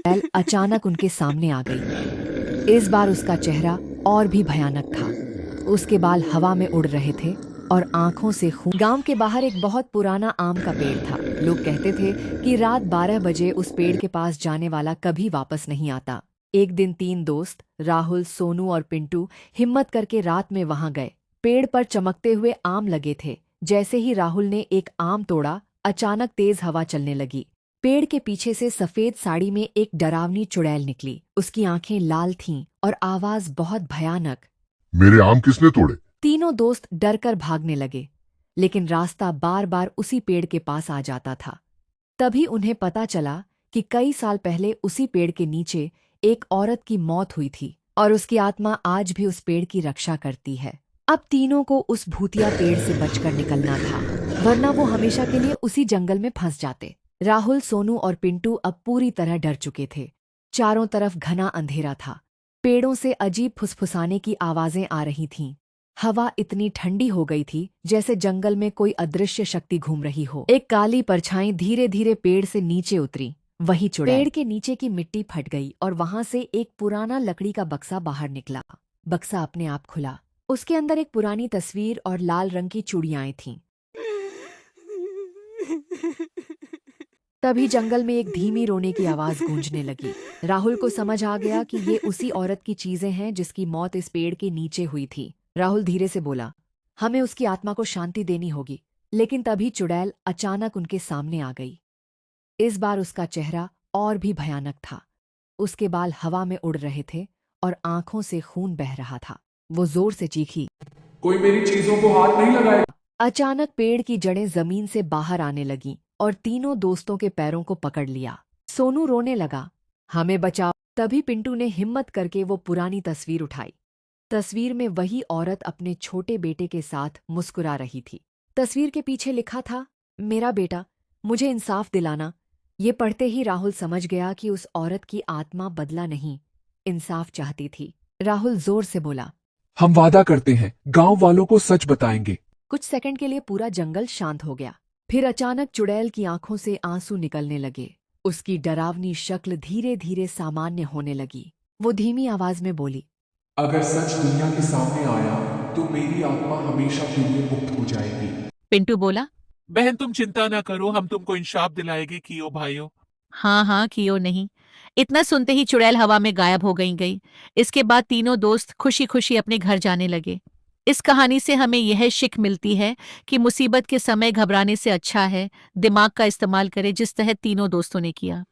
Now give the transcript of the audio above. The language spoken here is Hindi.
बैल अचानक उनके सामने आ गई। इस बार उसका चेहरा और भी भयानक था। उसके बाल हवा में उड़ रहे थे और आंखों से खून। गांव के बाहर एक बहुत पुराना आम का पेड़ था। लोग कहते थे कि रात 12 बजे उस पेड़ के पास जाने वाला कभी वापस नहीं आता। एक दिन 3 दोस्त राहुल, सोनू और पिंटू हिम्मत करके रात में वहां गए। पेड़ पर चमकते हुए आम लगे थे। जैसे ही राहुल ने एक आम तोड़ा, अचानक तेज हवा चलने लगी। पेड़ के पीछे से सफेद साड़ी में एक डरावनी चुड़ैल निकली। उसकी आंखें लाल थीं और आवाज बहुत भयानक। मेरे आम किसने तोड़े? तीनों दोस्त डरकर भागने लगे, लेकिन रास्ता बार बार उसी पेड़ के पास आ जाता था। तभी उन्हें पता चला कि कई साल पहले उसी पेड़ के नीचे एक औरत की मौत हुई थी और उसकी आत्मा आज भी उस पेड़ की रक्षा करती है। अब तीनों को उस भूतिया पेड़ से बचकर निकलना था, वरना वो हमेशा के लिए उसी जंगल में फंस जाते। राहुल, सोनू और पिंटू अब पूरी तरह डर चुके थे। चारों तरफ घना अंधेरा था। पेड़ों से अजीब फुसफुसाने की आवाजें आ रही थीं। हवा इतनी ठंडी हो गई थी जैसे जंगल में कोई अदृश्य शक्ति घूम रही हो। एक काली परछाई धीरे धीरे पेड़ से नीचे उतरी। वही चुड़ैल। पेड़ के नीचे की मिट्टी फट गई और वहां से एक पुराना लकड़ी का बक्सा बाहर निकला। बक्सा अपने आप खुला। उसके अंदर एक पुरानी तस्वीर और लाल रंग की चूड़ियां थीं। तभी जंगल में एक धीमी रोने की आवाज गूंजने लगी। राहुल को समझ आ गया कि ये उसी औरत की चीजें हैं जिसकी मौत इस पेड़ के नीचे हुई थी। राहुल धीरे से बोला, हमें उसकी आत्मा को शांति देनी होगी। लेकिन तभी चुड़ैल अचानक उनके सामने आ गई। इस बार उसका चेहरा और भी भयानक था। उसके बाल हवा में उड़ रहे थे और आंखों से खून बह रहा था। वो जोर से चीखी, कोई मेरी चीजों को हाथ नहीं लगाएगा। अचानक पेड़ की जड़ें जमीन से बाहर आने लगीं और तीनों दोस्तों के पैरों को पकड़ लिया। सोनू रोने लगा, हमें बचाओ। तभी पिंटू ने हिम्मत करके वो पुरानी तस्वीर उठाई। तस्वीर में वही औरत अपने छोटे बेटे के साथ मुस्कुरा रही थी। तस्वीर के पीछे लिखा था, मेरा बेटा, मुझे इंसाफ दिलाना। ये पढ़ते ही राहुल समझ गया कि उस औरत की आत्मा बदला नहीं, इंसाफ चाहती थी। राहुल जोर से बोला, हम वादा करते हैं, गांव वालों को सच बताएंगे। कुछ सेकंड के लिए पूरा जंगल शांत हो गया। फिर अचानक चुड़ैल की आंखों से आंसू निकलने लगे। उसकी डरावनी शक्ल धीरे धीरे सामान्य होने लगी। वो धीमी आवाज में बोली, अगर सच दुनिया के सामने आया तो मेरी आत्मा हमेशा के लिए मुक्त हो जाएगी। पिंटू बोला, बहन तुम चिंता ना करो, हम तुमको इंसाफ दिलाएंगे कियो भाइयों। हाँ हाँ कियो नहीं। इतना सुनते ही चुड़ैल हवा में गायब हो गई। इसके बाद तीनों दोस्त खुशी खुशी अपने घर जाने लगे। इस कहानी से हमें यह शिख मिलती है कि मुसीबत के समय घबराने से अच्छा है दिमाग का इस्तेमाल करें, जिस तरह तीनों दोस्तों ने किया।